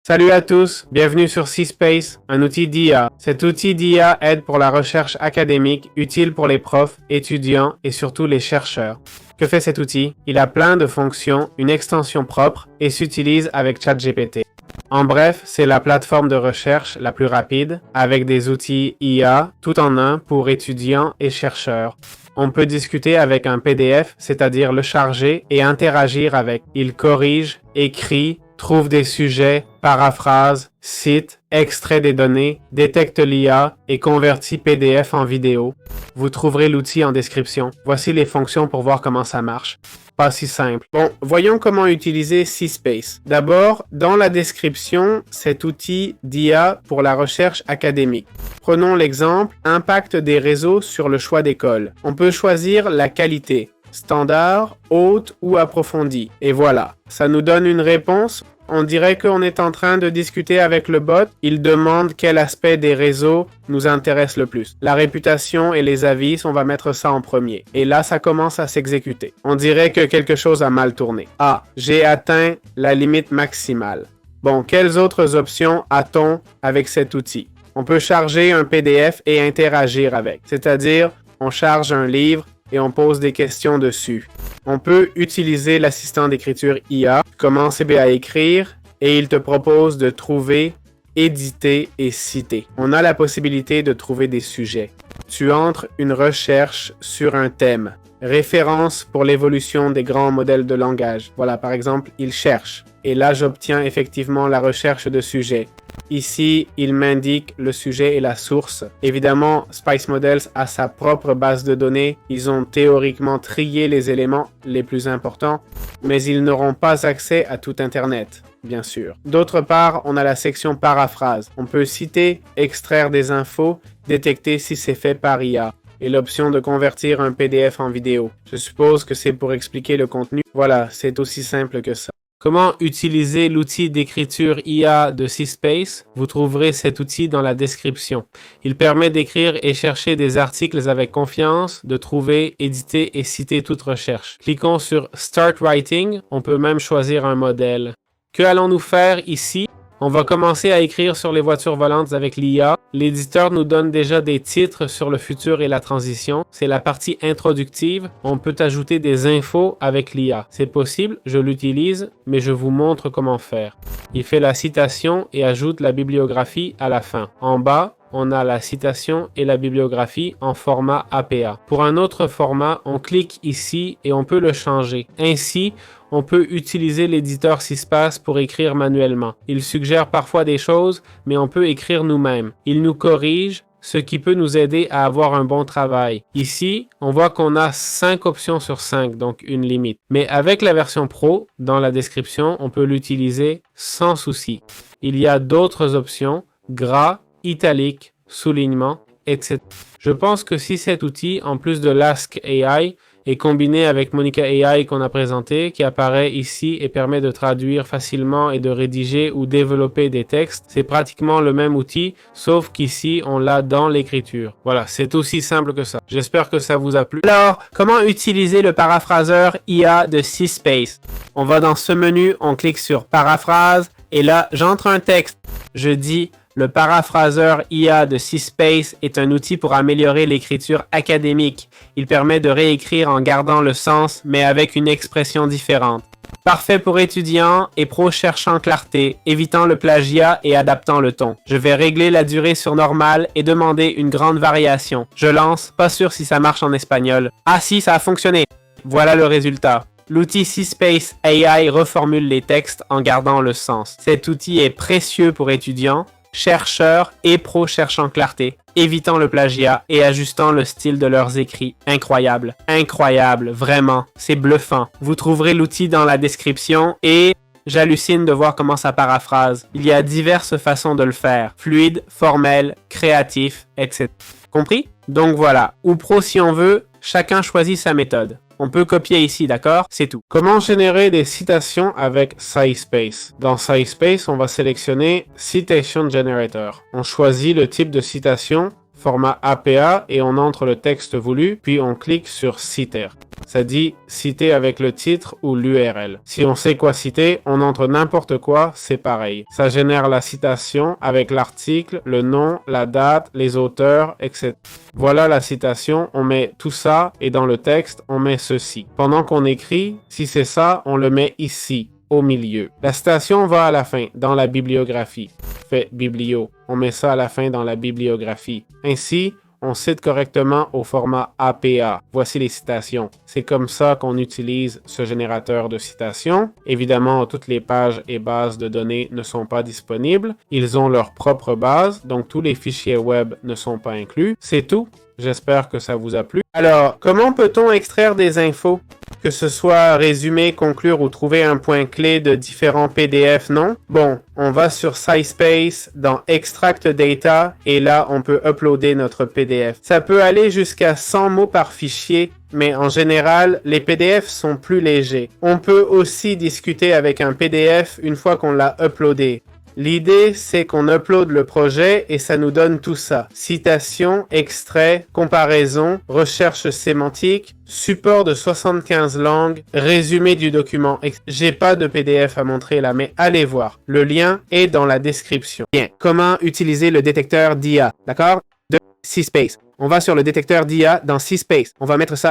Salut à tous, bienvenue sur C-Space, un outil d'IA. Cet outil d'IA aide pour la recherche académique, utile pour les profs, étudiants et surtout les chercheurs. Que fait cet outil? Il a plein de fonctions, une extension propre et s'utilise avec ChatGPT. En bref, c'est la plateforme de recherche la plus rapide, avec des outils IA tout en un pour étudiants et chercheurs. On peut discuter avec un PDF, c'est-à-dire le charger et interagir avec. Il corrige, écrit, trouve des sujets, paraphrase, cite, extrait des données, détecte l'IA et convertit PDF en vidéo. Vous trouverez l'outil en description. Voici les fonctions pour voir comment ça marche. Pas si simple. Bon, voyons comment utiliser C-Space. D'abord, dans la description, cet outil d'IA pour la recherche académique. Prenons l'exemple, impact des réseaux sur le choix d'école. On peut choisir la qualité, standard, haute ou approfondie. Et voilà, ça nous donne une réponse. On dirait qu'on est en train de discuter avec le bot. Il demande quel aspect des réseaux nous intéresse le plus. La réputation et les avis, on va mettre ça en premier. Et là, ça commence à s'exécuter. On dirait que quelque chose a mal tourné. Ah, j'ai atteint la limite maximale. Bon, quelles autres options a-t-on avec cet outil? On peut charger un PDF et interagir avec. C'est-à-dire, on charge un livre et on pose des questions dessus. On peut utiliser l'assistant d'écriture IA, commencer à écrire et il te propose de trouver, éditer et citer. On a la possibilité de trouver des sujets. Tu entres une recherche sur un thème. Référence pour l'évolution des grands modèles de langage. Voilà, par exemple, il cherche. Et là, j'obtiens effectivement la recherche de sujets. Ici, il m'indique le sujet et la source. Évidemment, Spice Models a sa propre base de données. Ils ont théoriquement trié les éléments les plus importants, mais ils n'auront pas accès à tout Internet, bien sûr. D'autre part, on a la section paraphrase. On peut citer, extraire des infos, détecter si c'est fait par IA. Et l'option de convertir un PDF en vidéo. Je suppose que c'est pour expliquer le contenu. Voilà, c'est aussi simple que ça. Comment utiliser l'outil d'écriture IA de C-Space? Vous trouverez cet outil dans la description. Il permet d'écrire et chercher des articles avec confiance, de trouver, éditer et citer toute recherche. Cliquons sur Start Writing. On peut même choisir un modèle. Que allons-nous faire ici? On va commencer à écrire sur les voitures volantes avec l'IA. L'éditeur nous donne déjà des titres sur le futur et la transition. C'est la partie introductive. On peut ajouter des infos avec l'IA. C'est possible, je l'utilise, mais je vous montre comment faire. Il fait la citation et ajoute la bibliographie à la fin. En bas, on a la citation et la bibliographie en format APA. Pour un autre format, on clique ici et on peut le changer. Ainsi, on peut utiliser l'éditeur C-Space pour écrire manuellement. Il suggère parfois des choses, mais on peut écrire nous-mêmes. Il nous corrige, ce qui peut nous aider à avoir un bon travail. Ici, on voit qu'on a 5 options sur 5, donc une limite. Mais avec la version Pro, dans la description, on peut l'utiliser sans souci. Il y a d'autres options, gras, italique, soulignement, etc. Je pense que si cet outil, en plus de l'Ask AI, est combiné avec Monica AI qu'on a présenté, qui apparaît ici et permet de traduire facilement et de rédiger ou développer des textes, c'est pratiquement le même outil, sauf qu'ici, on l'a dans l'écriture. Voilà, c'est aussi simple que ça. J'espère que ça vous a plu. Alors, comment utiliser le paraphraseur IA de C-Space? On va dans ce menu, on clique sur Paraphrase, et là, j'entre un texte. Je dis... Le paraphraseur IA de C-Space est un outil pour améliorer l'écriture académique. Il permet de réécrire en gardant le sens, mais avec une expression différente. Parfait pour étudiants et pros cherchant clarté, évitant le plagiat et adaptant le ton. Je vais régler la durée sur normal et demander une grande variation. Je lance, pas sûr si ça marche en espagnol. Ah si, ça a fonctionné. Voilà le résultat. L'outil C-Space AI reformule les textes en gardant le sens. Cet outil est précieux pour étudiants, chercheurs et pros cherchant clarté, évitant le plagiat et ajustant le style de leurs écrits. Incroyable, incroyable, vraiment, c'est bluffant. Vous trouverez l'outil dans la description et j'hallucine de voir comment ça paraphrase. Il y a diverses façons de le faire, fluide, formel, créatif, etc. Compris? Donc voilà, ou pro si on veut, chacun choisit sa méthode. On peut copier ici, d'accord? C'est tout. Comment générer des citations avec SciSpace? Dans SciSpace, on va sélectionner Citation Generator. On choisit le type de citation, format APA, et on entre le texte voulu, puis on clique sur Citer. Ça dit citer avec le titre ou l'URL. Si on sait quoi citer, on entre n'importe quoi, c'est pareil. Ça génère la citation avec l'article, le nom, la date, les auteurs, etc. Voilà la citation, on met tout ça et dans le texte, on met ceci. Pendant qu'on écrit, si c'est ça, on le met ici, au milieu. La citation va à la fin, dans la bibliographie. Fait biblio. On met ça à la fin dans la bibliographie. Ainsi, on cite correctement au format APA. Voici les citations. C'est comme ça qu'on utilise ce générateur de citations. Évidemment, toutes les pages et bases de données ne sont pas disponibles. Ils ont leur propre base, donc tous les fichiers web ne sont pas inclus. C'est tout. J'espère que ça vous a plu. Alors, comment peut-on extraire des infos? Que ce soit résumer, conclure ou trouver un point clé de différents PDF, non? Bon, on va sur SciSpace dans Extract Data et là, on peut uploader notre PDF. Ça peut aller jusqu'à 100 mots par fichier, mais en général, les PDF sont plus légers. On peut aussi discuter avec un PDF une fois qu'on l'a uploadé. L'idée, c'est qu'on upload le projet et ça nous donne tout ça. Citation, extrait, comparaison, recherche sémantique, support de 75 langues, résumé du document. J'ai pas de PDF à montrer là, mais allez voir. Le lien est dans la description. Bien, comment utiliser le détecteur d'IA, d'accord? De SciSpace. On va sur le détecteur d'IA dans SciSpace. On va mettre ça,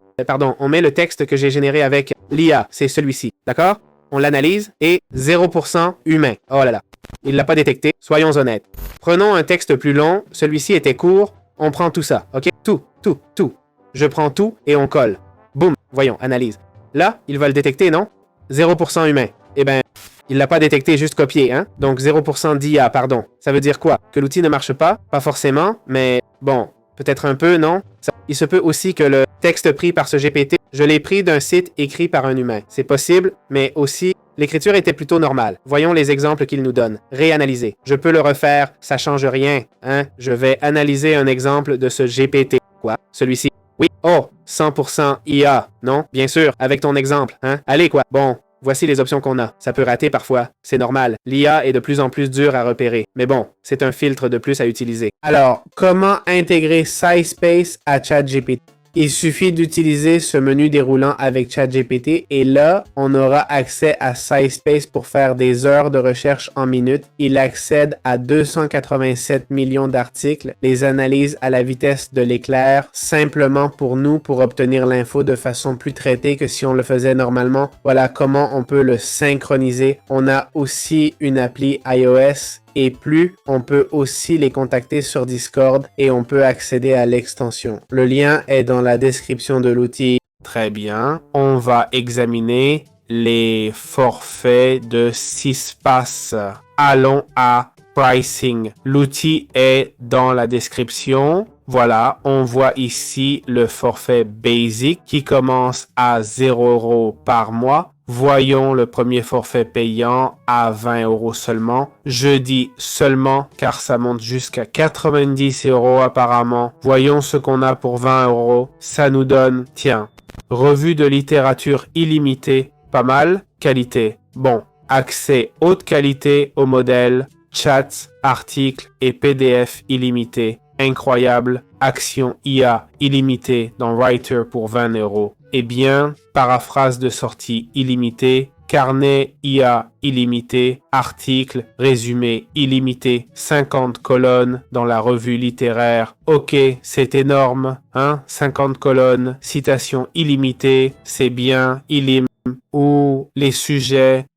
on met le texte que j'ai généré avec l'IA, c'est celui-ci, d'accord? On l'analyse et 0% humain. Oh là là. Il l'a pas détecté, soyons honnêtes. Prenons un texte plus long, celui-ci était court, on prend tout ça, ok? Tout. Je prends tout et on colle. Boum, voyons, analyse. Là, il va le détecter, non? 0% humain. Eh ben, il l'a pas détecté, juste copié, hein? Donc 0% d'IA, pardon. Ça veut dire quoi? Que l'outil ne marche pas? Pas forcément, mais bon, peut-être un peu, non? Il se peut aussi que le texte pris par ce GPT, je l'ai pris d'un site écrit par un humain. C'est possible, mais aussi, l'écriture était plutôt normale. Voyons les exemples qu'il nous donne. Réanalyser. Je peux le refaire, ça change rien, hein? Je vais analyser un exemple de ce GPT. Quoi? Celui-ci. Oui. Oh, 100% IA. Non? Bien sûr, avec ton exemple, hein? Allez, quoi? Bon. Voici les options qu'on a. Ça peut rater parfois, c'est normal. L'IA est de plus en plus dure à repérer. Mais bon, c'est un filtre de plus à utiliser. Alors, comment intégrer SciSpace à ChatGPT? Il suffit d'utiliser ce menu déroulant avec ChatGPT et là, on aura accès à SciSpace pour faire des heures de recherche en minutes. Il accède à 287 millions d'articles, les analyse à la vitesse de l'éclair, simplement pour nous, pour obtenir l'info de façon plus traitée que si on le faisait normalement. Voilà comment on peut le synchroniser. On a aussi une appli iOS. Et plus, on peut aussi les contacter sur Discord et on peut accéder à l'extension. Le lien est dans la description de l'outil. Très bien. On va examiner les forfaits de SciSpace. Allons à Pricing. L'outil est dans la description. Voilà, on voit ici le forfait Basic qui commence à 0 € par mois. Voyons le premier forfait payant à 20 € seulement. Je dis seulement car ça monte jusqu'à 90 € apparemment. Voyons ce qu'on a pour 20 €. Ça nous donne, tiens, revue de littérature illimitée, pas mal, qualité. Bon, accès haute qualité au modèle, chats, articles et PDF illimité. Incroyable, action IA illimitée dans Writer pour 20 €. Eh bien, paraphrase de sortie illimitée, carnet IA illimité, article, résumé illimité, 50 colonnes dans la revue littéraire. Ok, c'est énorme, hein, 50 colonnes, citation illimitée, c'est bien, illim, ou les sujets,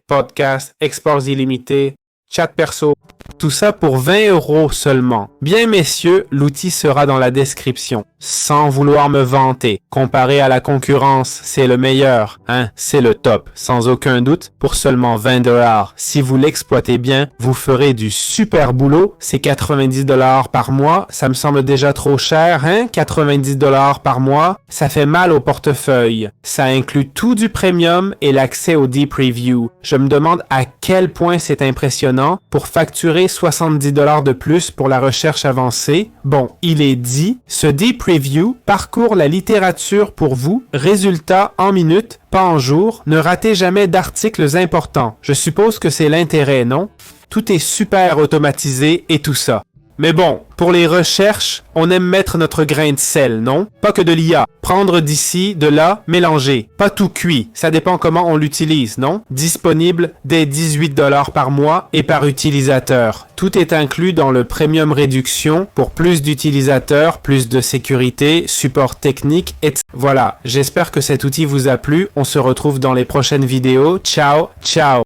podcast, exports illimités, chat perso. Tout ça pour 20 € seulement. Bien messieurs, l'outil sera dans la description. Sans vouloir me vanter, comparé à la concurrence, c'est le meilleur, hein, c'est le top, sans aucun doute, pour seulement 20 $. Si vous l'exploitez bien, vous ferez du super boulot. C'est 90 $ par mois, ça me semble déjà trop cher, hein, 90 $ par mois, ça fait mal au portefeuille. Ça inclut tout du premium et l'accès au Deep Review. Je me demande à quel point c'est impressionnant pour facturer 70 $ de plus pour la recherche avancée. Bon, il est dit, ce Deep Review parcourt la littérature pour vous, résultat en minutes, pas en jours, ne ratez jamais d'articles importants. Je suppose que c'est l'intérêt, non? Tout est super automatisé et tout ça. Mais bon, pour les recherches, on aime mettre notre grain de sel, non? Pas que de l'IA. Prendre d'ici, de là, mélanger. Pas tout cuit. Ça dépend comment on l'utilise, non? Disponible dès 18 $ par mois et par utilisateur. Tout est inclus dans le Premium Réduction pour plus d'utilisateurs, plus de sécurité, support technique, etc. Voilà, j'espère que cet outil vous a plu. On se retrouve dans les prochaines vidéos. Ciao, ciao!